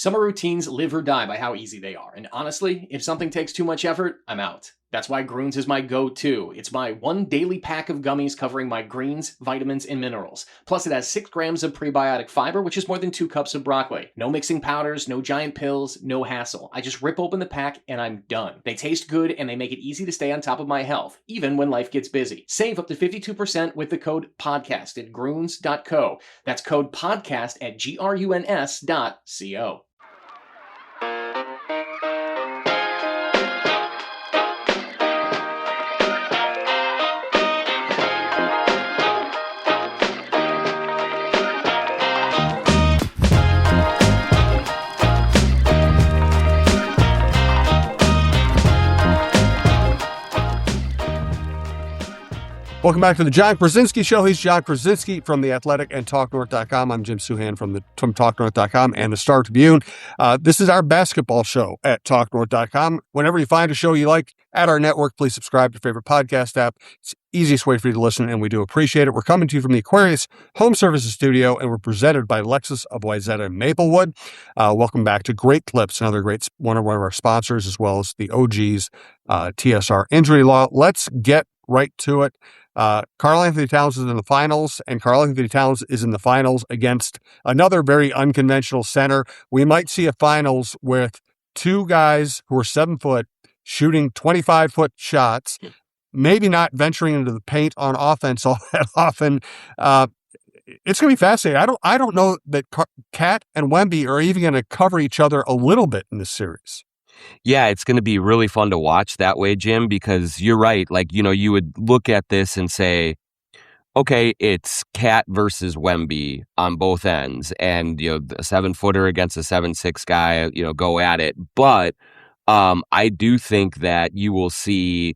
Summer routines live or die by how easy they are, and honestly, if something takes too much effort, I'm out. That's why Groons is my go-to. It's my one daily pack of gummies covering my greens, vitamins, and minerals. Plus, it has 6 grams of prebiotic fiber, which is more than 2 cups of broccoli. No mixing powders, no giant pills, no hassle. I just rip open the pack and I'm done. They taste good and they make it easy to stay on top of my health, even when life gets busy. Save up to 52% with the code PODCAST at Groons.co. That's code PODCAST at GRUNS.co. Welcome back to the Jon Krawczynski Show. He's Jon Krawczynski from The Athletic and TalkNorth.com. I'm Jim Souhan from TalkNorth.com and the Star Tribune. This is our basketball show at TalkNorth.com. Whenever you find a show you like at our network, please subscribe to your favorite podcast app. It's the easiest way for you to listen, and we do appreciate it. We're coming to you from the Aquarius Home Services Studio, and we're presented by Lexus of Wayzata and Maplewood. Welcome back to Great Clips, another great one of our sponsors, as well as the OG's TSR Injury Law. Let's get right to it. Karl-Anthony Towns is in the finals, and Karl-Anthony Towns is in the finals against another very unconventional center. We might see a finals with two guys who are 7 foot shooting 25-foot shots, maybe not venturing into the paint on offense all that often. It's going to be fascinating. I don't know that Cat and Wemby are even going to cover each other a little bit in this series. Yeah, it's going to be really fun to watch that way, Jim, because you're right. Like, you would look at this and say, okay, it's Cat versus Wemby on both ends, and, a 7-footer against a 7'6" guy, go at it. But I do think that you will see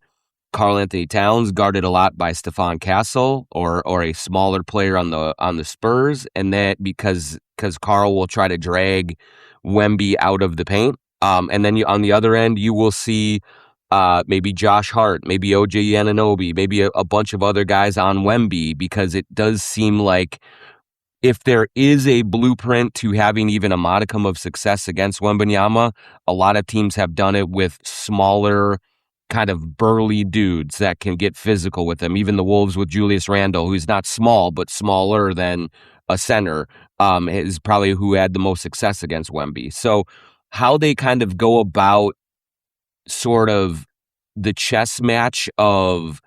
Karl-Anthony Towns guarded a lot by Stephon Castle or a smaller player on the Spurs, and that because Karl will try to drag Wemby out of the paint. And then on the other end, you will see maybe Josh Hart, maybe OG Anunoby, maybe a bunch of other guys on Wemby, because it does seem like if there is a blueprint to having even a modicum of success against Wembanyama, a lot of teams have done it with smaller, kind of burly dudes that can get physical with them. Even the Wolves with Julius Randle, who's not small, but smaller than a center, is probably who had the most success against Wemby. So how they kind of go about sort of the chess match of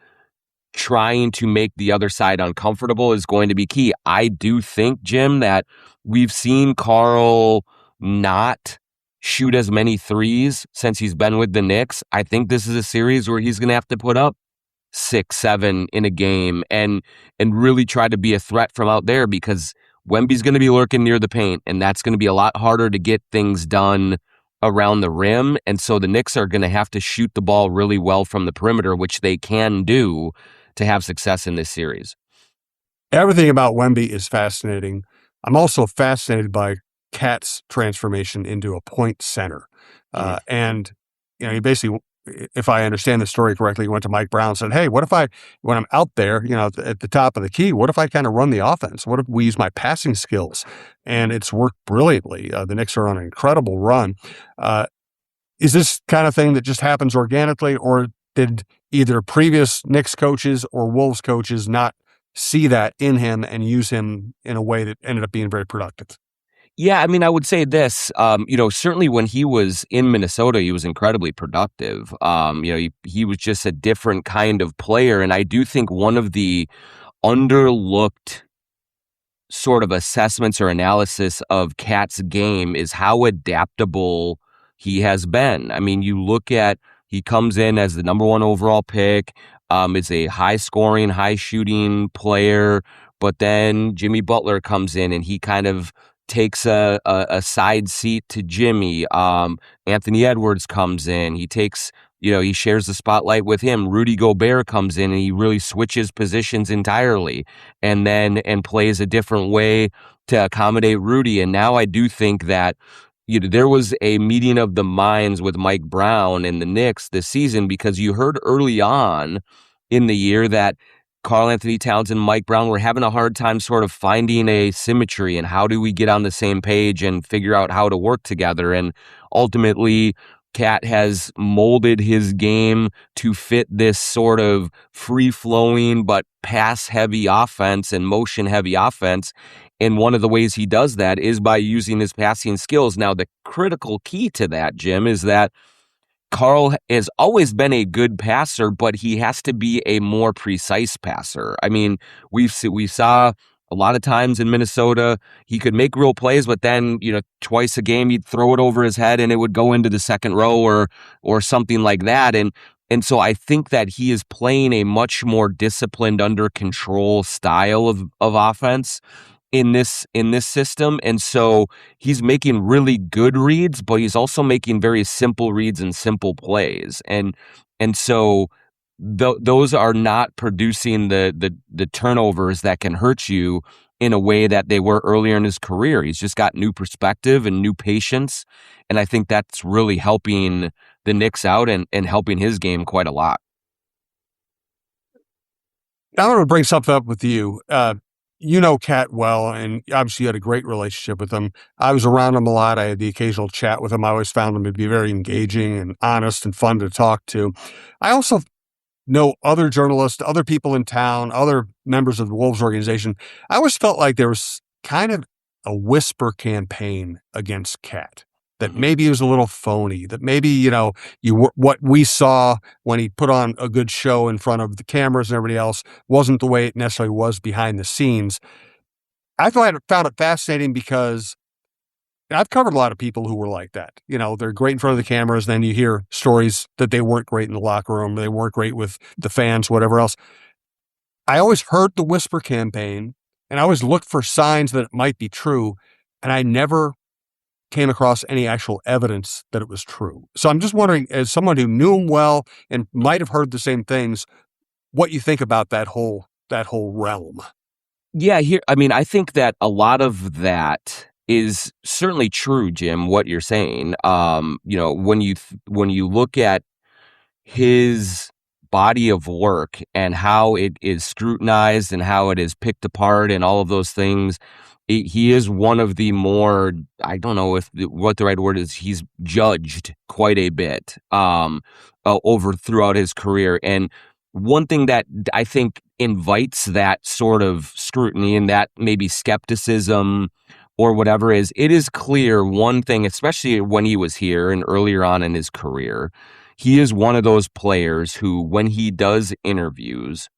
trying to make the other side uncomfortable is going to be key. I do think, Jim, that we've seen Karl not shoot as many threes since he's been with the Knicks. I think this is a series where he's going to have to put up 6, 7 in a game and really try to be a threat from out there, because Wemby's going to be lurking near the paint, and that's going to be a lot harder to get things done around the rim. And so the Knicks are going to have to shoot the ball really well from the perimeter, which they can do to have success in this series. Everything about Wemby is fascinating. I'm also fascinated by Cat's transformation into a point center. And, he basically, if I understand the story correctly, he went to Mike Brown and said, hey, what if when I'm out there, at the top of the key, what if I kind of run the offense? What if we use my passing skills? And it's worked brilliantly. The Knicks are on an incredible run. Is this kind of thing that just happens organically, or did either previous Knicks coaches or Wolves coaches not see that in him and use him in a way that ended up being very productive? Yeah, I mean, I would say this, certainly when he was in Minnesota, he was incredibly productive. He was just a different kind of player. And I do think one of the underlooked sort of assessments or analysis of Cat's game is how adaptable he has been. I mean, you look at, he comes in as the number 1 overall pick, is a high-scoring, high-shooting player, but then Jimmy Butler comes in and he kind of takes a side seat to Jimmy. Anthony Edwards comes in. He takes, he shares the spotlight with him. Rudy Gobert comes in and he really switches positions entirely and plays a different way to accommodate Rudy. And now I do think that, there was a meeting of the minds with Mike Brown and the Knicks this season, because you heard early on in the year that Karl Anthony Towns and Mike Brown were having a hard time sort of finding a symmetry and how do we get on the same page and figure out how to work together. And ultimately, Cat has molded his game to fit this sort of free-flowing but pass-heavy offense and motion-heavy offense. And one of the ways he does that is by using his passing skills. Now, the critical key to that, Jim, is that Karl has always been a good passer, but he has to be a more precise passer. I mean, we saw a lot of times in Minnesota, he could make real plays, but then, twice a game, he'd throw it over his head and it would go into the second row or something like that. And so I think that he is playing a much more disciplined, under control style of offense in this system. And so he's making really good reads, but he's also making very simple reads and simple plays. And so those are not producing the turnovers that can hurt you in a way that they were earlier in his career. He's just got new perspective and new patience. And I think that's really helping the Knicks out and helping his game quite a lot. I want to bring something up with you. You know Cat well, and obviously you had a great relationship with him. I was around him a lot. I had the occasional chat with him. I always found him to be very engaging and honest and fun to talk to. I also know other journalists, other people in town, other members of the Wolves organization. I always felt like there was kind of a whisper campaign against Cat, that maybe he was a little phony, that maybe, what we saw when he put on a good show in front of the cameras and everybody else wasn't the way it necessarily was behind the scenes. I found it fascinating because I've covered a lot of people who were like that. They're great in front of the cameras. Then you hear stories that they weren't great in the locker room. They weren't great with the fans, whatever else. I always heard the whisper campaign and I always looked for signs that it might be true. And I never came across any actual evidence that it was true. So I'm just wondering, as someone who knew him well and might have heard the same things, what you think about that whole realm. Yeah, I think that a lot of that is certainly true, Jim, what you're saying. When you look at his body of work and how it is scrutinized and how it is picked apart and all of those things, he is one of the more, I don't know what the right word is, he's judged quite a bit over throughout his career. And one thing that I think invites that sort of scrutiny and that maybe skepticism or whatever is, it is clear one thing, especially when he was here and earlier on in his career, he is one of those players who, when he does interviews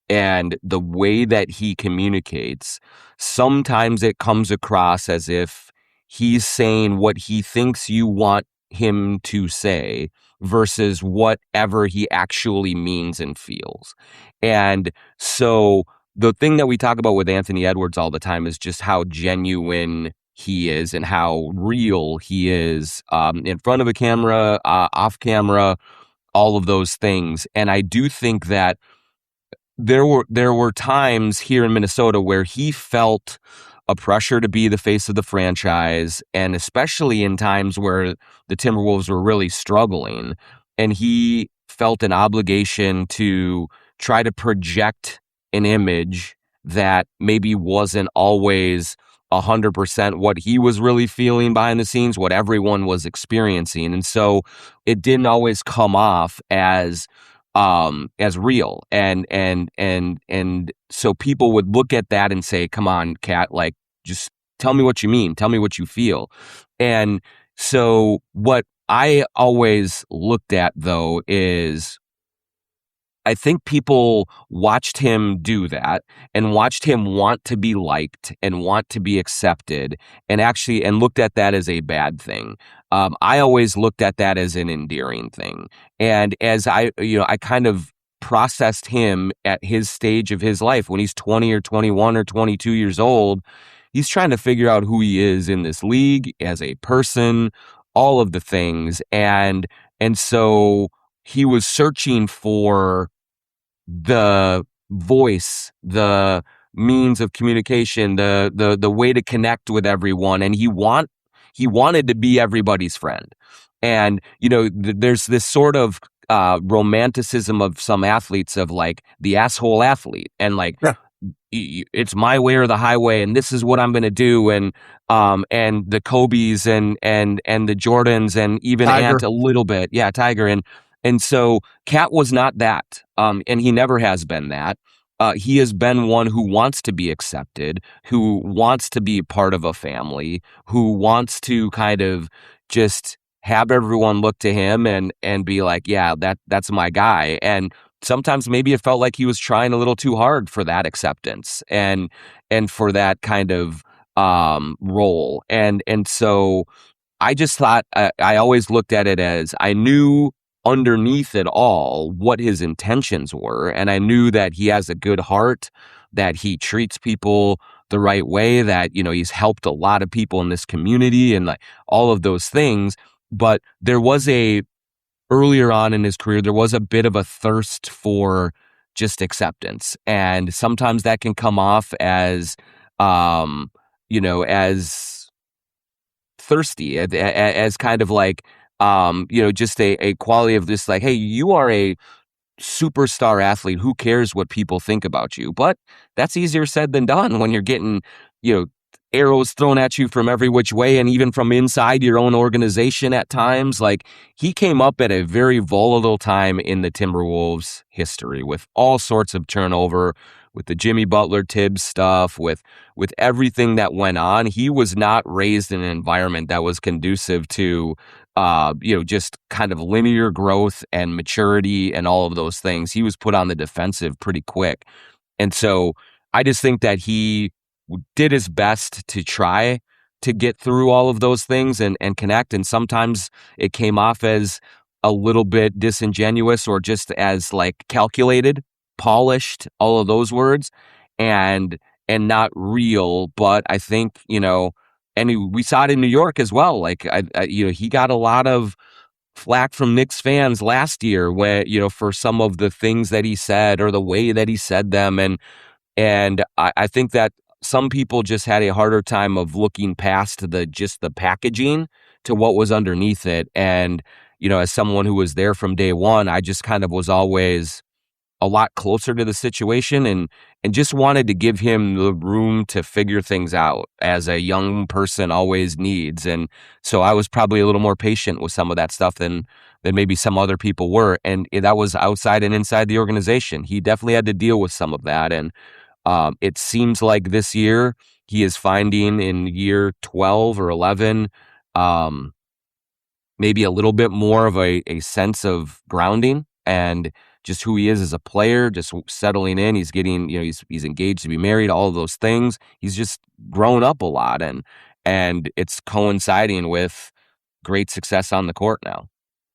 and the way that he communicates, sometimes it comes across as if he's saying what he thinks you want him to say versus whatever he actually means and feels. And so the thing that we talk about with Anthony Edwards all the time is just how genuine he is and how real he is in front of a camera, off camera, all of those things. And I do think that there were times here in Minnesota where he felt a pressure to be the face of the franchise, and especially in times where the Timberwolves were really struggling, and he felt an obligation to try to project an image that maybe wasn't always 100% what he was really feeling behind the scenes, what everyone was experiencing. And so it didn't always come off as real. And so people would look at that and say, come on, Cat, like, just tell me what you mean. Tell me what you feel. And so what I always looked at, though, is I think people watched him do that and watched him want to be liked and want to be accepted and looked at that as a bad thing. I always looked at that as an endearing thing. And as I kind of processed him at his stage of his life when he's 20 or 21 or 22 years old, he's trying to figure out who he is in this league as a person, all of the things. And so he was searching for the voice, the means of communication, the way to connect with everyone, and he wanted to be everybody's friend. And there's this sort of romanticism of some athletes of like the asshole athlete and like it's my way or the highway and this is what I'm going to do and the Kobes and the Jordans and even Tiger. Ant a little bit. Yeah, Tiger. And so Cat was not that. And he never has been that. He has been one who wants to be accepted, who wants to be part of a family, who wants to kind of just have everyone look to him and be like, yeah, that's my guy. And sometimes maybe it felt like he was trying a little too hard for that acceptance and for that kind of role. And so I just thought I always looked at it as I knew underneath it all what his intentions were. And I knew that he has a good heart, that he treats people the right way, that, you know, he's helped a lot of people in this community and like all of those things. But there was earlier on in his career, there was a bit of a thirst for just acceptance. And sometimes that can come off as, as thirsty, as kind of like, just a quality of this, like, hey, you are a superstar athlete. Who cares what people think about you? But that's easier said than done when you're getting, arrows thrown at you from every which way and even from inside your own organization at times. Like, he came up at a very volatile time in the Timberwolves history with all sorts of turnover, with the Jimmy Butler Tibbs stuff, with everything that went on. He was not raised in an environment that was conducive to just kind of linear growth and maturity and all of those things. He was put on the defensive pretty quick. And so I just think that he did his best to try to get through all of those things and connect. And sometimes it came off as a little bit disingenuous or just as like calculated, polished, all of those words, and not real. But I think, and we saw it in New York as well. Like, he got a lot of flack from Knicks fans last year where, for some of the things that he said or the way that he said them. And I think that some people just had a harder time of looking past the packaging to what was underneath it. And, as someone who was there from day one, I just kind of was always a lot closer to the situation and just wanted to give him the room to figure things out as a young person always needs. And so I was probably a little more patient with some of that stuff than maybe some other people were. And that was outside and inside the organization. He definitely had to deal with some of that. And it seems like this year he is finding in year 12 or 11, maybe a little bit more of a sense of grounding and just who he is as a player, just settling in. He's getting, he's engaged to be married, all of those things. He's just grown up a lot and it's coinciding with great success on the court now.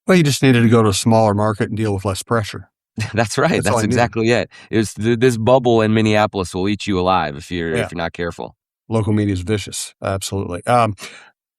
Well, you just needed to go to a smaller market and deal with less pressure. That's right. That's exactly it. It's this bubble in Minneapolis will eat you alive if you're not careful. Local media is vicious. Absolutely.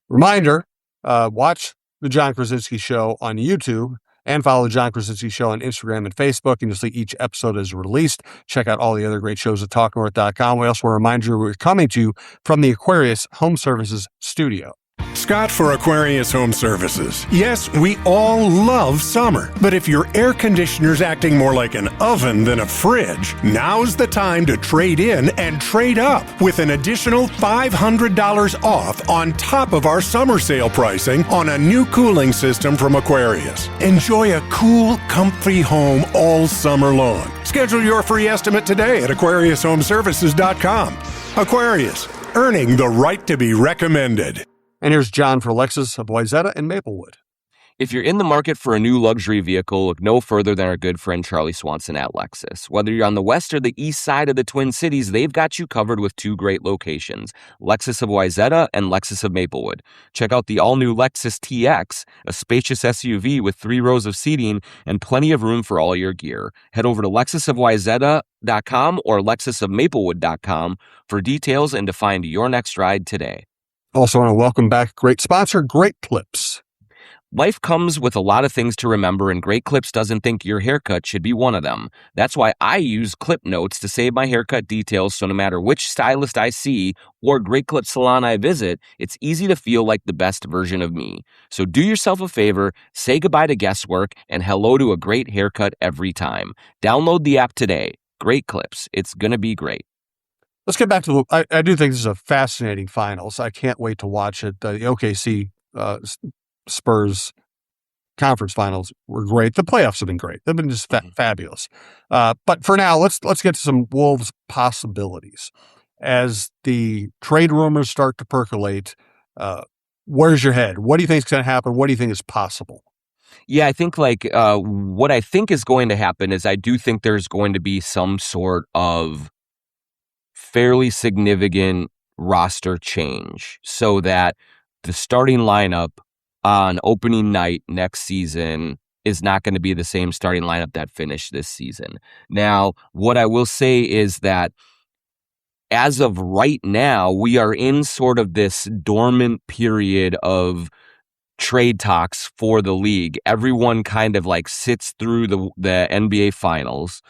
Reminder, watch the Jon Krawczynski Show on YouTube and follow the Jon Krawczynski Show on Instagram and Facebook. And you'll see each episode is released. Check out all the other great shows at TalkNorth.com. We also want to remind you we're coming to you from the Aquarius Home Services studio. Scott for Aquarius Home Services. Yes, we all love summer, but if your air conditioner's acting more like an oven than a fridge, now's the time to trade in and trade up with an additional $500 off on top of our summer sale pricing on a new cooling system from Aquarius. Enjoy a cool, comfy home all summer long. Schedule your free estimate today at AquariusHomeservices.com. Aquarius, earning the right to be recommended. And here's John for Lexus of Wayzata and Maplewood. If you're in the market for a new luxury vehicle, look no further than our good friend Charlie Swanson at Lexus. Whether you're on the west or the east side of the Twin Cities, they've got you covered with two great locations, Lexus of Wayzata and Lexus of Maplewood. Check out the all-new Lexus TX, a spacious SUV with 3 rows of seating and plenty of room for all your gear. Head over to LexusofWayzata.com or LexusofMaplewood.com for details and to find your next ride today. Also want to welcome back great sponsor, Great Clips. Life comes with a lot of things to remember, and Great Clips doesn't think your haircut should be one of them. That's why I use Clip Notes to save my haircut details, so no matter which stylist I see or Great Clip salon I visit, it's easy to feel like the best version of me. So do yourself a favor, say goodbye to guesswork, and hello to a great haircut every time. Download the app today. Great Clips. It's going to be great. Let's get back to I do think this is a fascinating finals. I can't wait to watch it. The OKC Spurs conference finals were great. The playoffs have been great. They've been just fabulous. But for now, let's get to some Wolves possibilities. As the trade rumors start to percolate, where's your head? What do you think is going to happen? What do you think is possible? Yeah, I think what I think is going to happen is I do think there's going to be some sort of fairly significant roster change so that the starting lineup on opening night next season is not going to be the same starting lineup that finished this season. Now, what I will say is that as of right now, we are in sort of this dormant period of trade talks for the league. Everyone kind of sits through the NBA finals.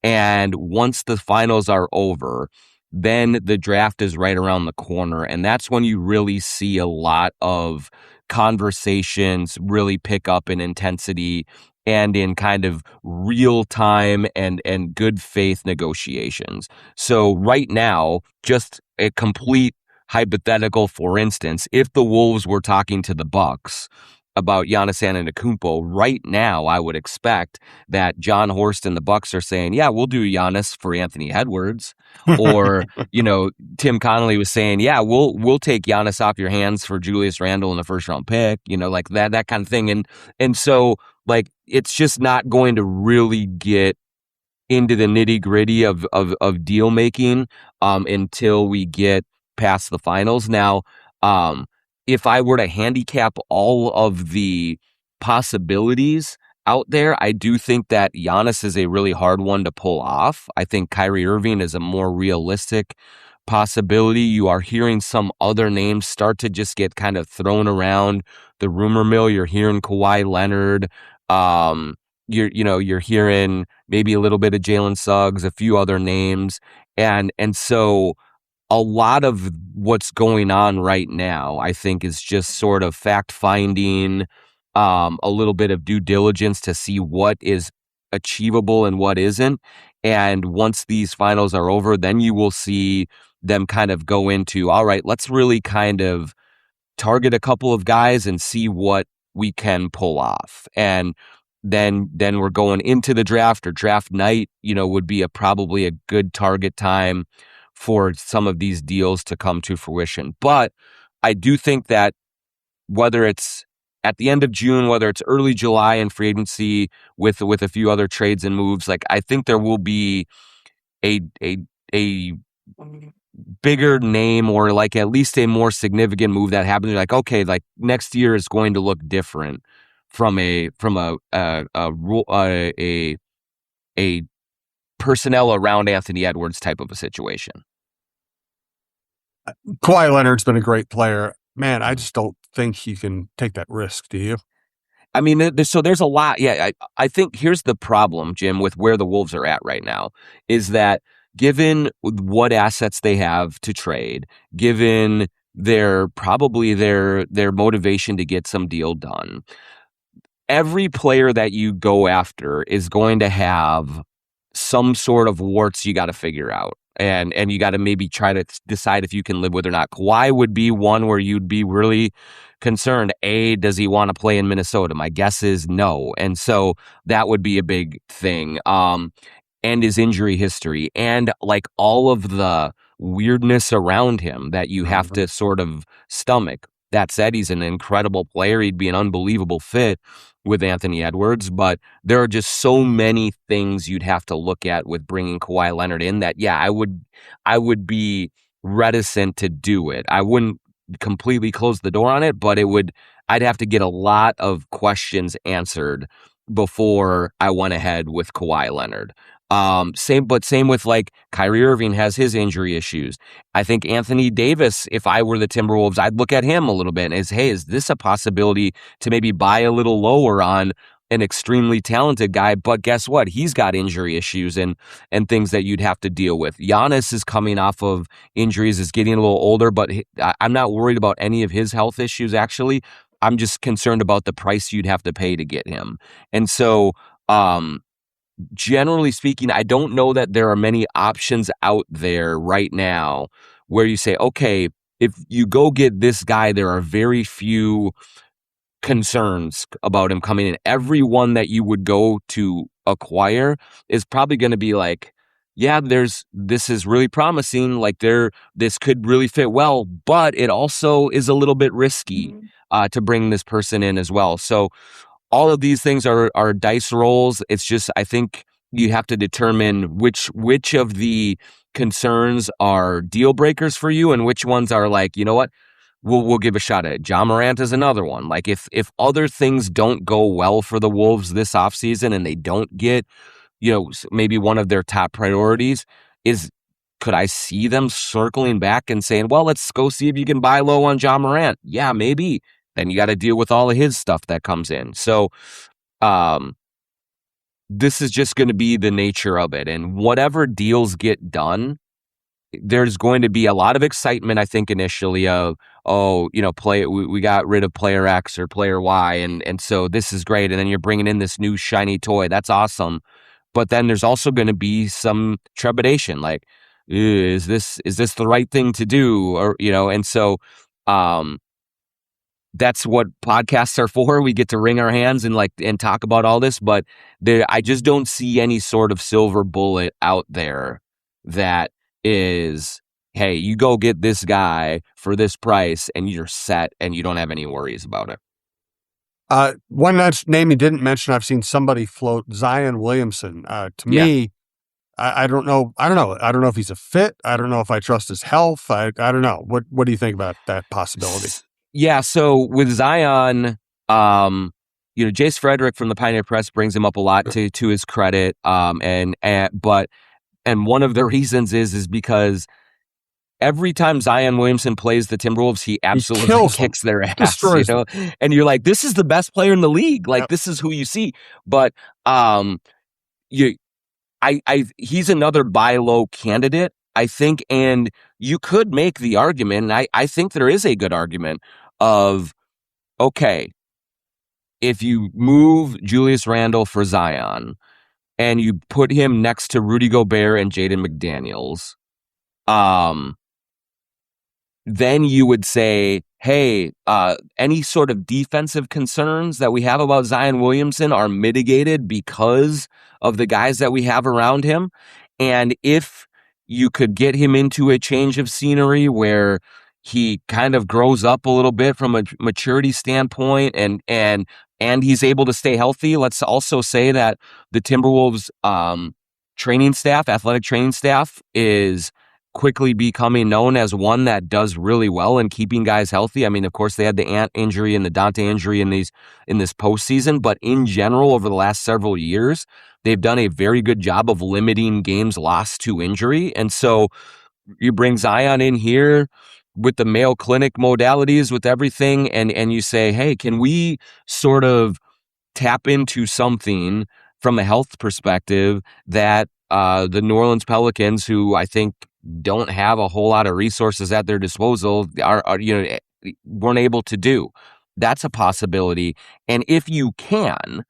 And once the finals are over, then the draft is right around the corner. And that's when you really see a lot of conversations really pick up in intensity and in kind of real time and good faith negotiations. So right now, just a complete hypothetical, for instance, if the Wolves were talking to the Bucks about Giannis Antetokounmpo, right now I would expect that John Horst and the Bucks are saying, yeah, we'll do Giannis for Anthony Edwards. Or, Tim Connolly was saying, yeah, we'll take Giannis off your hands for Julius Randle in the first round pick, that kind of thing. And so it's just not going to really get into the nitty gritty of deal making until we get past the finals. Now, if I were to handicap all of the possibilities out there, I do think that Giannis is a really hard one to pull off. I think Kyrie Irving is a more realistic possibility. You are hearing some other names start to just get kind of thrown around the rumor mill. You're hearing Kawhi Leonard. You're hearing maybe a little bit of Jalen Suggs, a few other names. And so a lot of what's going on right now, I think, is just sort of fact-finding, a little bit of due diligence to see what is achievable and what isn't. And once these finals are over, then you will see them kind of go into, all right, let's really kind of target a couple of guys and see what we can pull off. And then we're going into the draft, or draft night, would be probably a good target time for some of these deals to come to fruition. But I do think that whether it's at the end of June, whether it's early July in free agency with a few other trades and moves, I think there will be a bigger name, or at least a more significant move that happens. Okay, next year is going to look different from a personnel around Anthony Edwards type of a situation. Kawhi Leonard's been a great player. Man, I just don't think he can take that risk. Do you? I mean, so there's a lot. Yeah, I think here's the problem, Jim, with where the Wolves are at right now, is that given what assets they have to trade, given their motivation to get some deal done, every player that you go after is going to have some sort of warts you got to figure out. And you got to maybe try to decide if you can live with or not. Kawhi would be one where you'd be really concerned. Does he want to play in Minnesota? My guess is no. And so that would be a big thing. And his injury history and all of the weirdness around him that you have to sort of stomach. That said, he's an incredible player. He'd be an unbelievable fit with Anthony Edwards, but there are just so many things you'd have to look at with bringing Kawhi Leonard in that, yeah, I would be reticent to do it. I wouldn't completely close the door on it, but I'd have to get a lot of questions answered before I went ahead with Kawhi Leonard. Same with like Kyrie Irving has his injury issues. I think Anthony Davis, if I were the Timberwolves, I'd look at him a little bit and is this a possibility to maybe buy a little lower on an extremely talented guy? But guess what? He's got injury issues and things that you'd have to deal with. Giannis is coming off of injuries, is getting a little older, but I'm not worried about any of his health issues, actually. I'm just concerned about the price you'd have to pay to get him. And so, generally speaking, I don't know that there are many options out there right now where you say, okay, if you go get this guy, there are very few concerns about him coming in. Everyone that you would go to acquire is probably going to be like, yeah, this is really promising. Like this could really fit well, but it also is a little bit risky to bring this person in as well. So all of these things are dice rolls. It's just, I think you have to determine which of the concerns are deal breakers for you and which ones are like, you know what, we'll give a shot at it. Ja Morant is another one. Like if other things don't go well for the Wolves this offseason and they don't get, maybe one of their top priorities, could I see them circling back and saying, well, let's go see if you can buy low on Ja Morant? Yeah, maybe. Then you got to deal with all of his stuff that comes in. So this is just going to be the nature of it. And whatever deals get done, there's going to be a lot of excitement, I think, initially of, we got rid of player X or player Y, and so this is great. And then you're bringing in this new shiny toy. That's awesome. But then there's also going to be some trepidation, like, is this the right thing to do? Or, and so that's what podcasts are for. We get to wring our hands and talk about all this, but I just don't see any sort of silver bullet out there that is, hey, you go get this guy for this price and you're set and you don't have any worries about it. One name you didn't mention, I've seen somebody float, Zion Williamson. To me, I don't know. I don't know if he's a fit. I don't know if I trust his health. I don't know. What do you think about that possibility? Yeah, so with Zion, Jace Frederick from the Pioneer Press brings him up a lot to his credit. And one of the reasons is because every time Zion Williamson plays the Timberwolves, he absolutely kicks their ass. Destroys them. And you're like, this is the best player in the league. Like, this is who you see. But he's another buy low candidate, I think, and you could make the argument, and I think there is a good argument of, okay, if you move Julius Randle for Zion and you put him next to Rudy Gobert and Jaden McDaniels, then you would say, hey, any sort of defensive concerns that we have about Zion Williamson are mitigated because of the guys that we have around him. And if you could get him into a change of scenery where he kind of grows up a little bit from a maturity standpoint and he's able to stay healthy. Let's also say that the Timberwolves athletic training staff is quickly becoming known as one that does really well in keeping guys healthy. I mean, of course, they had the Ant injury and the Dante injury in this postseason, but in general, over the last several years, they've done a very good job of limiting games lost to injury. And so you bring Zion in here with the Mayo Clinic modalities, with everything, and you say, hey, can we sort of tap into something from a health perspective that the New Orleans Pelicans, who I think don't have a whole lot of resources at their disposal, are weren't able to do. That's a possibility. And if you can,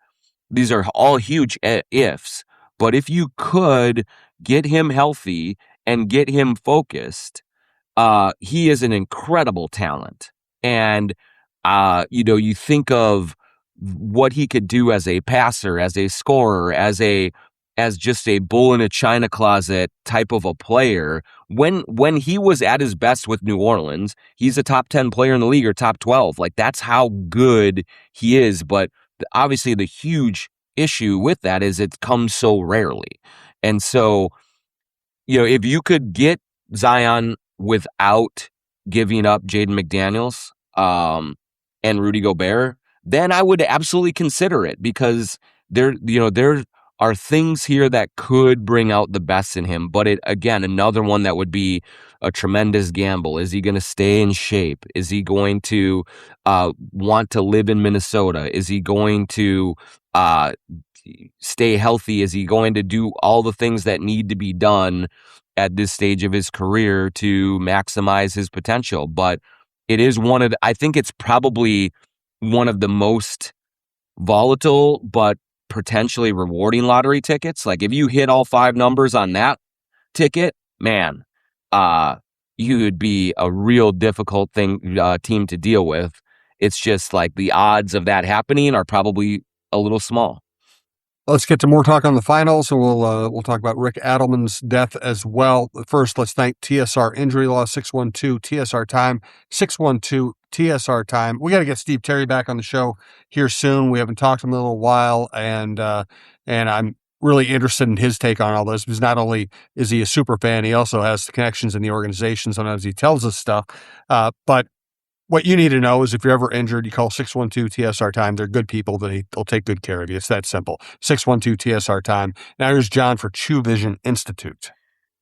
these are all huge ifs, but if you could get him healthy and get him focused, he is an incredible talent. And, you think of what he could do as a passer, as a scorer, as just a bull in a china closet type of a player. When he was at his best with New Orleans, he's a top 10 player in the league or top 12. Like, that's how good he is. But obviously the huge issue with that is it comes so rarely. And so, if you could get Zion without giving up Jaden McDaniels and Rudy Gobert, then I would absolutely consider it, because there are things here that could bring out the best in him. But again, another one that would be a tremendous gamble. Is he going to stay in shape? Is he going to want to live in Minnesota? Is he going to stay healthy? Is he going to do all the things that need to be done at this stage of his career to maximize his potential? But it is I think it's probably one of the most volatile but potentially rewarding lottery tickets. Like if you hit all 5 numbers on that ticket, man, you would be a real difficult team to deal with. It's just like the odds of that happening are probably a little small. Let's get to more talk on the finals, and we'll talk about Rick Adelman's death as well. First, let's thank TSR Injury Law, 612-TSR Time, 612-TSR Time. We got to get Steve Terry back on the show here soon. We haven't talked to him in a little while, and I'm really interested in his take on all this, because not only is he a super fan, he also has the connections in the organization. Sometimes he tells us stuff, but what you need to know is if you're ever injured, you call 612-TSR Time. They're good people. They'll take good care of you. It's that simple. 612-TSR Time. Now here's John for True Vision Institute.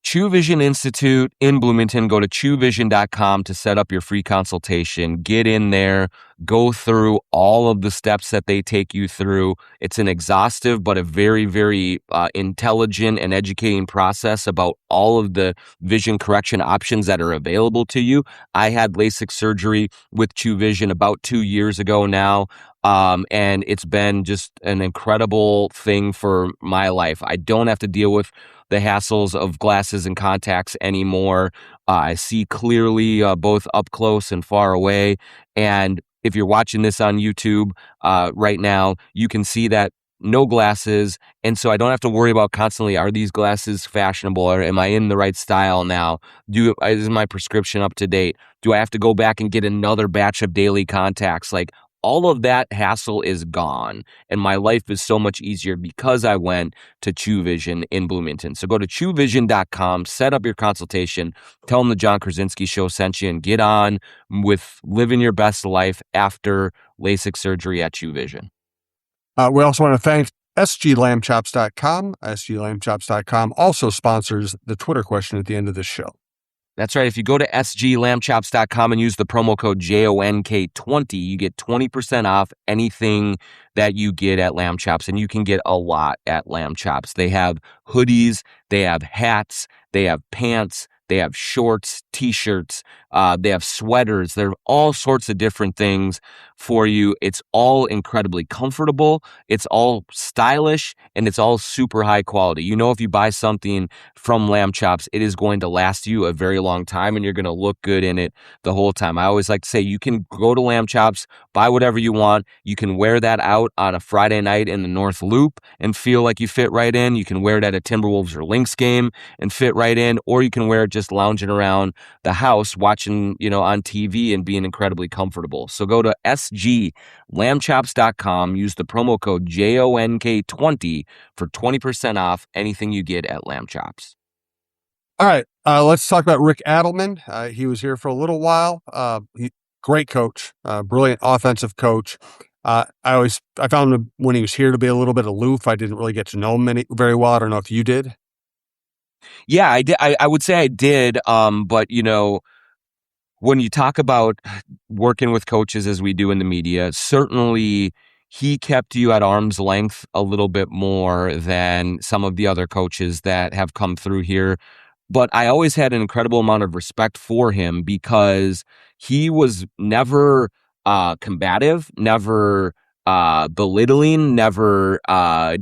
True Vision Institute in Bloomington. Go to truevision.com to set up your free consultation. Get in there, go through all of the steps that they take you through. It's an exhaustive but a very, very intelligent and educating process about all of the vision correction options that are available to you. I had LASIK surgery with True Vision about 2 years ago now. And it's been just an incredible thing for my life. I don't have to deal with the hassles of glasses and contacts anymore. I see clearly both up close and far away. And if you're watching this on YouTube right now, you can see that no glasses. And so I don't have to worry about constantly, are these glasses fashionable, or am I in the right style now? Is my prescription up to date? Do I have to go back and get another batch of daily contacts? Like, all of that hassle is gone, and my life is so much easier because I went to True Vision in Bloomington. So go to truevision.com, set up your consultation, tell them the Jon Krawczynski Show sent you, and get on with living your best life after LASIK surgery at True Vision. We also want to thank sglambchops.com. sglambchops.com also sponsors the Twitter question at the end of this show. That's right. If you go to sglambchops.com and use the promo code JONK20, you get 20% off anything that you get at Lamb Chops, and you can get a lot at Lamb Chops. They have hoodies, they have hats, they have pants, they have shorts, t-shirts, they have sweaters. There are all sorts of different things for you. It's all incredibly comfortable. It's all stylish, and it's all super high quality. You know, if you buy something from Lamb Chops, it is going to last you a very long time, and you're going to look good in it the whole time. I always like to say you can go to Lamb Chops, buy whatever you want. You can wear that out on a Friday night in the North Loop and feel like you fit right in. You can wear it at a Timberwolves or Lynx game and fit right in, or you can wear it just lounging around the house watching, on TV and being incredibly comfortable. So go to sglambchops.com, use the promo code JONK20 for 20% off anything you get at Lamb Chops. All right, let's talk about Rick Adelman. He was here for a little while. Great coach, brilliant offensive coach. I found him when he was here to be a little bit aloof. I didn't really get to know him very well. I don't know if you did. Yeah, I did. I would say I did. But when you talk about working with coaches as we do in the media, certainly he kept you at arm's length a little bit more than some of the other coaches that have come through here. But I always had an incredible amount of respect for him because he was never combative, never belittling, never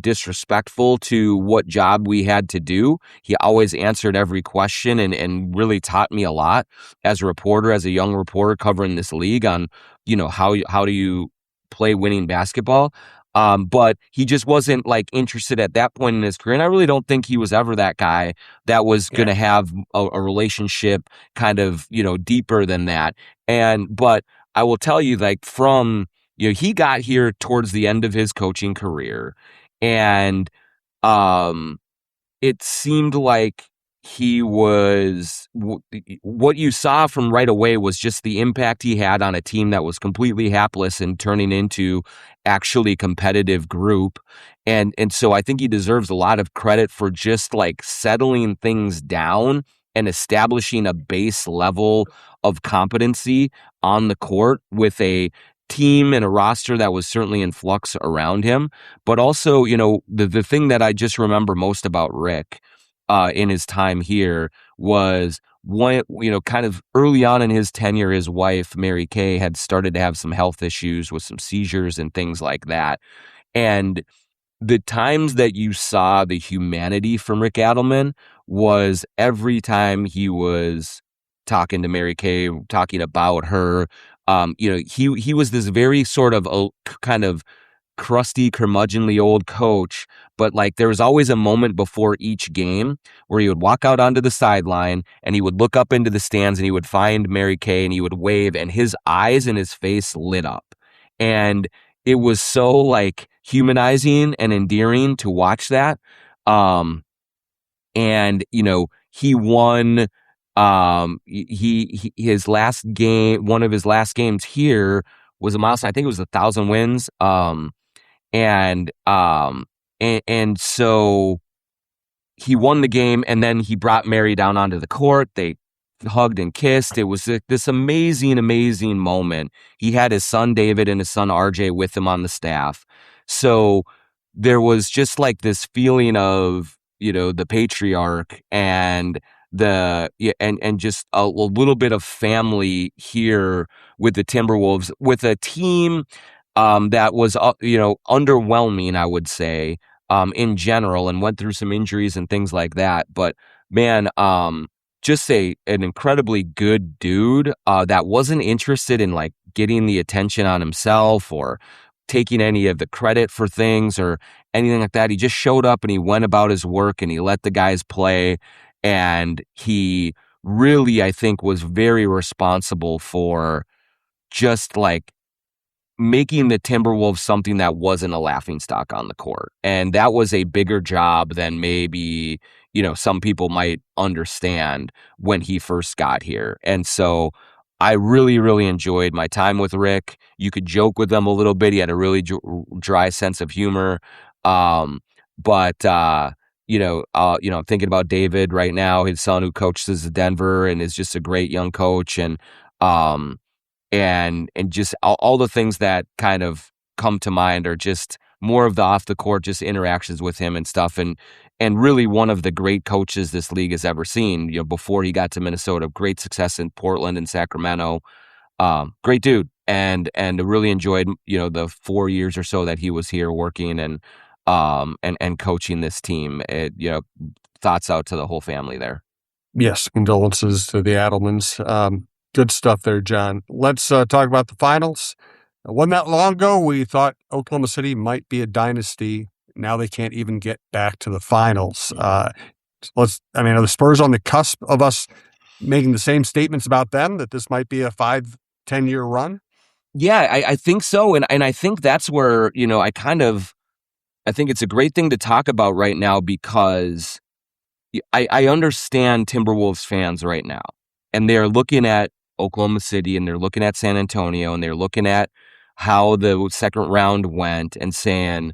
disrespectful to what job we had to do. He always answered every question and really taught me a lot as a reporter, as a young reporter covering this league on, how do you play winning basketball. But he just wasn't interested at that point in his career. And I really don't think he was ever that guy that was going to have a relationship kind of, deeper than that. But I will tell you, he got here towards the end of his coaching career, and it seemed like he was what you saw from right away was just the impact he had on a team that was completely hapless and turning into actually competitive group. And so I think he deserves a lot of credit for just like settling things down and establishing a base level of competency on the court with a team and a roster that was certainly in flux around him. But also, the thing that I just remember most about Rick in his time here was one, kind of early on in his tenure, his wife, Mary Kay, had started to have some health issues with some seizures and things like that. And the times that you saw the humanity from Rick Adelman was every time he was talking to Mary Kay, talking about her. He was this very sort of kind of crusty, curmudgeonly old coach, but like there was always a moment before each game where he would walk out onto the sideline and he would look up into the stands and he would find Mary Kay and he would wave and his eyes and his face lit up. And it was so like humanizing and endearing to watch that. And he won his last game, one of his last games here was a milestone. I think it was 1,000 wins. And so he won the game and then he brought Mary down onto the court. They hugged and kissed. It was this amazing, amazing moment. He had his son David and his son RJ with him on the staff. So there was just like this feeling of, the patriarch and and just a little bit of family here with the Timberwolves, with a team that was, underwhelming, I would say, in general, and went through some injuries and things like that. But man, just an incredibly good dude that wasn't interested in like getting the attention on himself or taking any of the credit for things or anything like that. He just showed up and he went about his work and he let the guys play. And he really, I think, was very responsible for just like making the Timberwolves something that wasn't a laughingstock on the court. And that was a bigger job than maybe, some people might understand when he first got here. And so I really, really enjoyed my time with Rick. You could joke with him a little bit. He had a really dry sense of humor. I'm thinking about David right now, his son who coaches at Denver and is just a great young coach. And just all the things that kind of come to mind are just more of the off the court, just interactions with him and stuff. And really one of the great coaches this league has ever seen, before he got to Minnesota, great success in Portland and Sacramento. Great dude. And really enjoyed, the 4 years or so that he was here working and coaching this team. Thoughts out to the whole family there. Yes, condolences to the Adelmans. Good stuff there, John. Let's talk about the finals. Wasn't that long ago we thought Oklahoma City might be a dynasty. Now they can't even get back to the finals. Are the Spurs on the cusp of us making the same statements about them, that this might be a 5-10 year run? Yeah, I think so. And I think that's where, I think it's a great thing to talk about right now, because I understand Timberwolves fans right now, and they're looking at Oklahoma City and they're looking at San Antonio and they're looking at how the second round went and saying,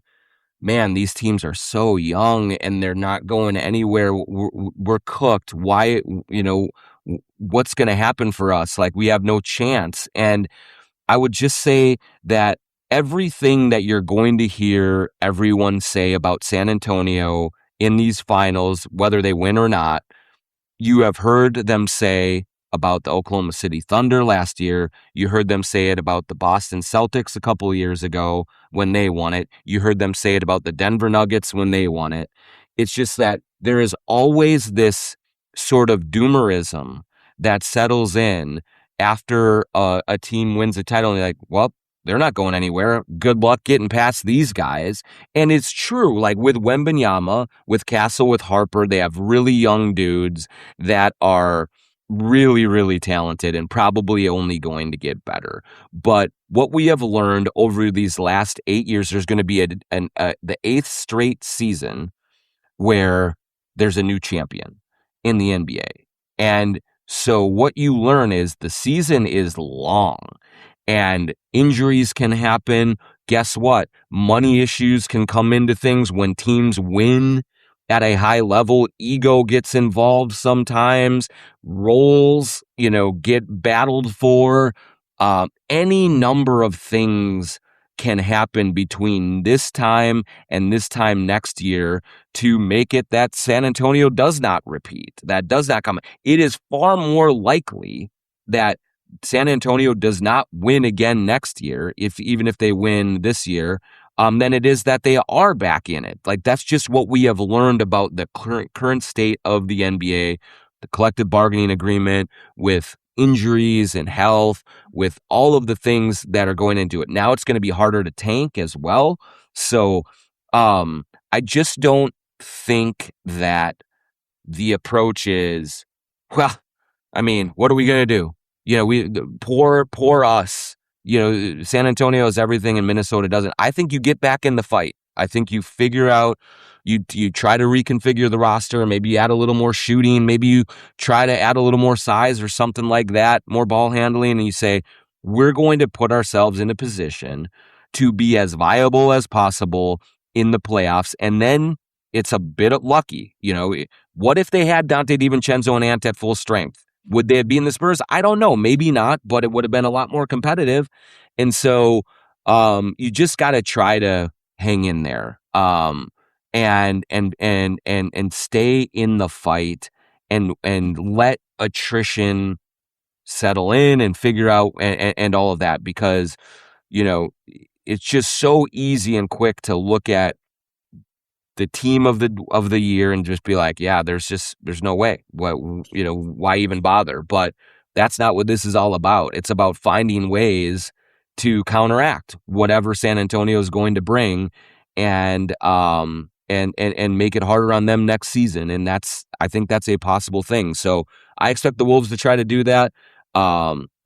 man, these teams are so young and they're not going anywhere. We're cooked. Why, what's going to happen for us? Like, we have no chance. And I would just say that everything that you're going to hear everyone say about San Antonio in these finals, whether they win or not, you have heard them say about the Oklahoma City Thunder last year. You heard them say it about the Boston Celtics a couple of years ago when they won it. You heard them say it about the Denver Nuggets when they won it. It's just that there is always this sort of doomerism that settles in after a team wins a title, and you're like, well, they're not going anywhere. Good luck getting past these guys. And it's true, like with Wembanyama, with Castle, with Harper, they have really young dudes that are really, really talented and probably only going to get better. But what we have learned over these last 8 years, there's going to be the 8th straight season where there's a new champion. in the NBA. And so what you learn is the season is long and injuries can happen. Guess what? Money issues can come into things when teams win at a high level. Ego gets involved sometimes. Roles, get battled for. Any number of things can happen between this time and this time next year to make it that San Antonio does not repeat. That does not come. It is far more likely that San Antonio does not win again next year, even if they win this year, than it is that they are back in it. Like, that's just what we have learned about the current state of the NBA, the collective bargaining agreement, with injuries and health, with all of the things that are going into it. Now it's going to be harder to tank as well. So I just don't think that the approach is, well, I mean, what are we going to do? Poor us. San Antonio is everything and Minnesota doesn't. I think you get back in the fight. I think you figure out, you try to reconfigure the roster. Maybe you add a little more shooting. Maybe you try to add a little more size or something like that, more ball handling. And you say, we're going to put ourselves in a position to be as viable as possible in the playoffs. And then it's a bit of lucky. What if they had Dante DiVincenzo and Ant at full strength? Would they have been the Spurs? I don't know. Maybe not, but it would have been a lot more competitive. And so you just got to try to hang in there and stay in the fight and let attrition settle in and figure out and all of that, because it's just so easy and quick to look at the team of the year and just be like, yeah, there's no way. Why even bother? But that's not what this is all about. It's about finding ways to counteract whatever San Antonio is going to bring and make it harder on them next season. And I think that's a possible thing. So I expect the Wolves to try to do that.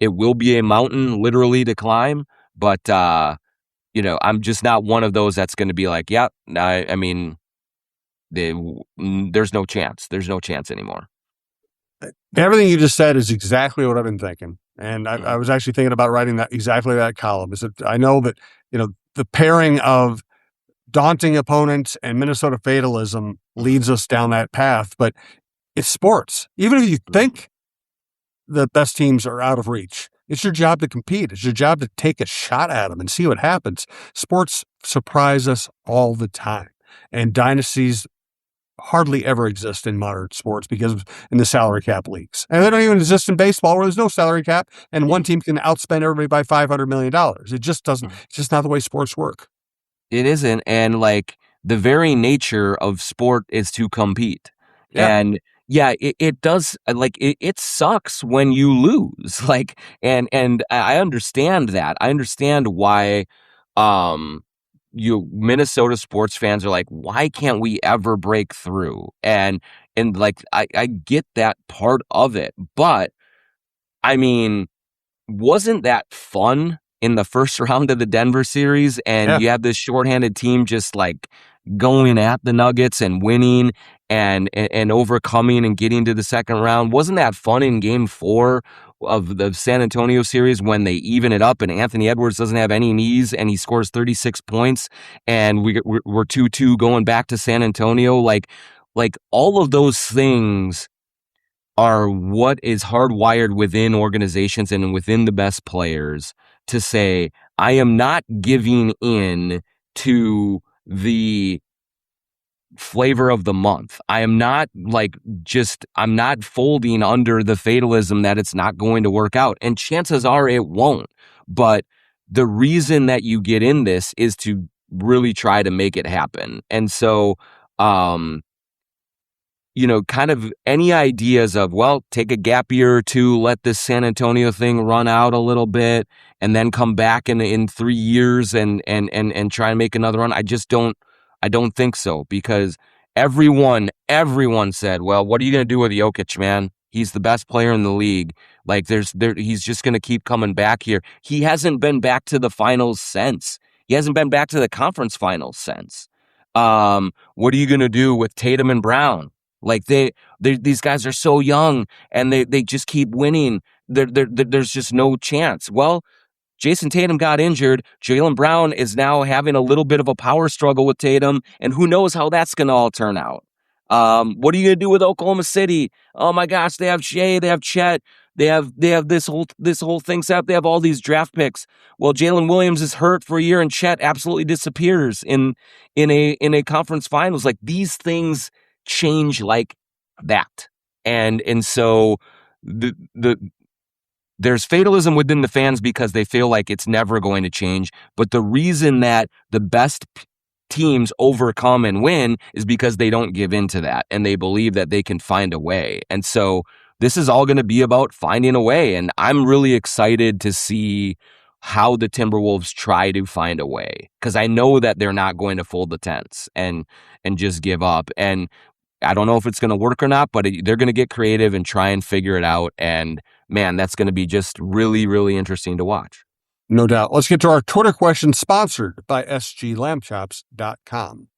It will be a mountain literally to climb, but I'm just not one of those that's going to be like, yeah, I mean, there's no chance. There's no chance anymore. Everything you just said is exactly what I've been thinking. And I was actually thinking about writing that column. Is that I know that, the pairing of daunting opponents and Minnesota fatalism leads us down that path, but it's sports. Even if you think the best teams are out of reach, it's your job to compete. It's your job to take a shot at them and see what happens. Sports surprise us all the time. And dynasties hardly ever exist in modern sports because in the salary cap leagues. And they don't even exist in baseball where there's no salary cap and one team can outspend everybody by $500 million. It just doesn't, it's just not the way sports work. It isn't. And the very nature of sport is to compete. Yeah. And yeah, it does. It sucks when you lose. And I understand that. I understand why Minnesota sports fans are like, why can't we ever break through? And I get that part of it. But I mean, wasn't that fun in the first round of the Denver series? And you have this shorthanded team just going at the Nuggets and winning and overcoming and getting to the second round. Wasn't that fun in game 4 of the San Antonio series when they even it up and Anthony Edwards doesn't have any knees and he scores 36 points and we're 2-2 going back to San Antonio? Like all of those things are what is hardwired within organizations and within the best players to say, I am not giving in to the flavor of the month. I am not I'm not folding under the fatalism that it's not going to work out. And chances are it won't. But the reason that you get in this is to really try to make it happen. And so, kind of any ideas of, well, take a gap year or two, let this San Antonio thing run out a little bit, and then come back in 3 years and try and make another run. I don't think so, because everyone said, well, what are you going to do with Jokic, man? He's the best player in the league. He's just going to keep coming back here. He hasn't been back to the finals since. He hasn't been back to the conference finals since. What are you going to do with Tatum and Brown? Like these guys are so young and they just keep winning. There's just no chance. Well, Jason Tatum got injured. Jaylen Brown is now having a little bit of a power struggle with Tatum, and who knows how that's going to all turn out. What are you going to do with Oklahoma City? Oh my gosh, they have Shea, they have Chet, they have this whole thing set up. They have all these draft picks. Well, Jalen Williams is hurt for a year, and Chet absolutely disappears in a conference finals. Like, these things change like that, and so there's fatalism within the fans because they feel like it's never going to change. But the reason that the best teams overcome and win is because they don't give in to that, and they believe that they can find a way. And so this is all going to be about finding a way. And I'm really excited to see how the Timberwolves try to find a way, because I know that they're not going to fold the tents and just give up. And I don't know if it's going to work or not, but they're going to get creative and try and figure it out. And man, that's going to be just really, really interesting to watch. No doubt. Let's get to our Twitter question, sponsored by sglambchops.com.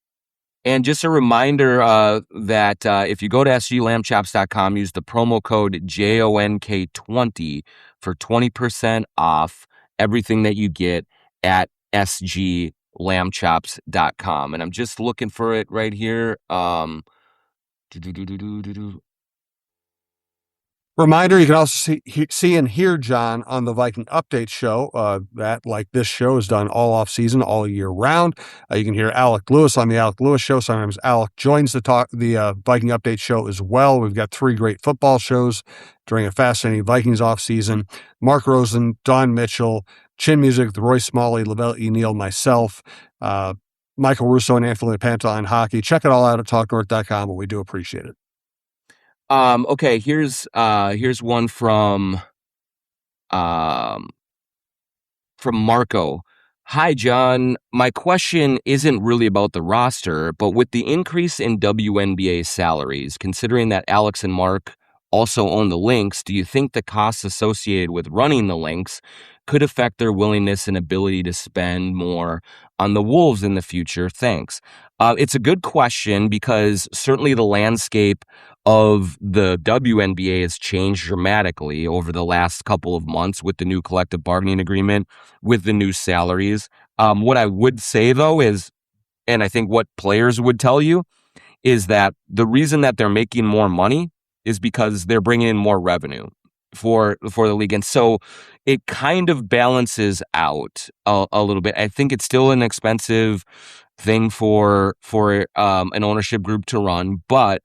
And just a reminder that if you go to sglambchops.com, use the promo code JONK20 for 20% off everything that you get at sglambchops.com. And I'm just looking for it right here. Reminder, you can also see and hear Jon on the Viking Update show. That, like this show, is done all off season, all year round. You can hear Alec Lewis on the Alec Lewis show. Sometimes Alec joins the Viking Update show as well. We've got 3 great football shows during a fascinating Vikings off season. Mark Rosen, Don Mitchell, Chin Music with Roy Smalley, Lavelle E. Neal, myself, Michael Russo, and Anthony Panta on hockey. Check it all out at talknorth.com, but we do appreciate it. Okay, here's one from Marco. Hi, Jon. My question isn't really about the roster, but with the increase in WNBA salaries, considering that Alex and Mark also own the Lynx, do you think the costs associated with running the Lynx could affect their willingness and ability to spend more on the Wolves in the future? Thanks. It's a good question, because certainly the landscape of the WNBA has changed dramatically over the last couple of months with the new collective bargaining agreement, with the new salaries. What I would say, though, is, and I think what players would tell you, is that the reason that they're making more money is because they're bringing in more revenue for the league. And so it kind of balances out a little bit. I think it's still an expensive thing for an ownership group to run, but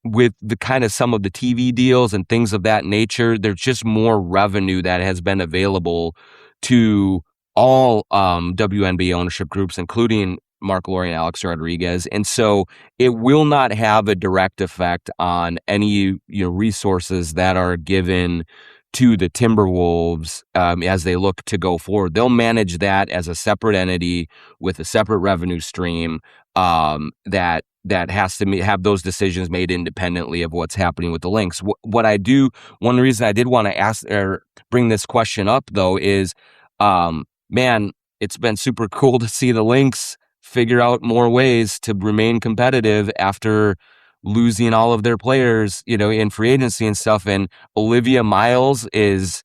with the kind of some of the TV deals and things of that nature, there's just more revenue that has been available to all WNBA ownership groups, including Mark Lori and Alex Rodriguez. And so it will not have a direct effect on any resources that are given to the Timberwolves as they look to go forward. They'll manage that as a separate entity with a separate revenue stream that has to have those decisions made independently of what's happening with the Lynx. One reason I did want to ask or bring this question up, though, is, man, it's been super cool to see the Lynx figure out more ways to remain competitive after losing all of their players, in free agency and stuff. And Olivia Miles she's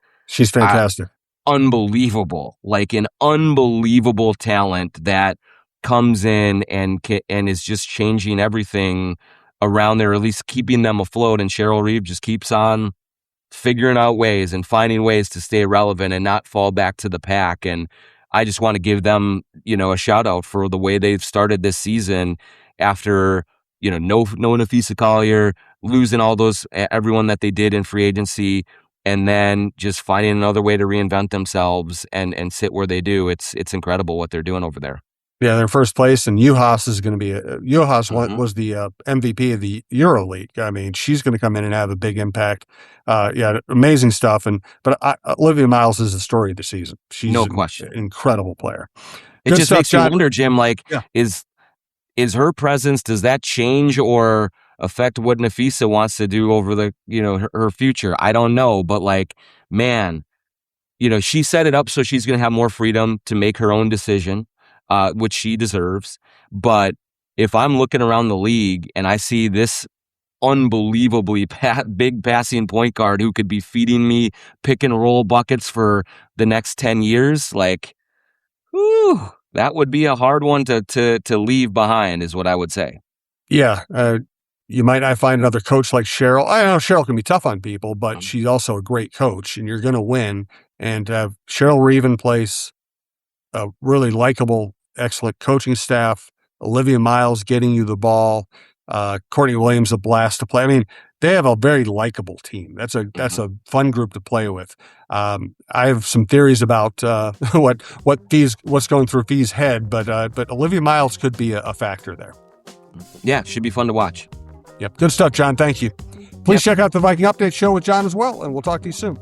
fantastic. Unbelievable, like an unbelievable talent that comes in and is just changing everything around there, at least keeping them afloat. And Cheryl Reeve just keeps on figuring out ways and finding ways to stay relevant and not fall back to the pack. And I just want to give them, a shout out for the way they've started this season after, no Nafisa Collier, losing everyone that they did in free agency, and then just finding another way to reinvent themselves and sit where they do. It's incredible what they're doing over there. Yeah, they're first place, and Juhas is going to be was the MVP of the EuroLeague. I mean, she's going to come in and have a big impact. Amazing stuff. But Olivia Miles is the story of the season. She's no question, an incredible player. It just makes you wonder, Jim. Like, is her presence, does that change or affect what Nafisa wants to do over the her future? I don't know, but like, man, she set it up so she's going to have more freedom to make her own decision. Which she deserves, but if I'm looking around the league and I see this unbelievably big passing point guard who could be feeding me pick and roll buckets for the next 10 years, like, whew, that would be a hard one to leave behind, is what I would say. Yeah. You might not find another coach like Cheryl. I know Cheryl can be tough on people, but she's also a great coach, and you're going to win. And Cheryl Reeve plays a really likable, excellent coaching staff. Olivia Miles getting you the ball. Courtney Williams, a blast to play. I mean, they have a very likable team. That's a fun group to play with. I have some theories about what's going through Fee's head, but Olivia Miles could be a factor there. Yeah, should be fun to watch. Yep, good stuff, Jon. Thank you. Please check out the Viking Update show with Jon as well, and we'll talk to you soon.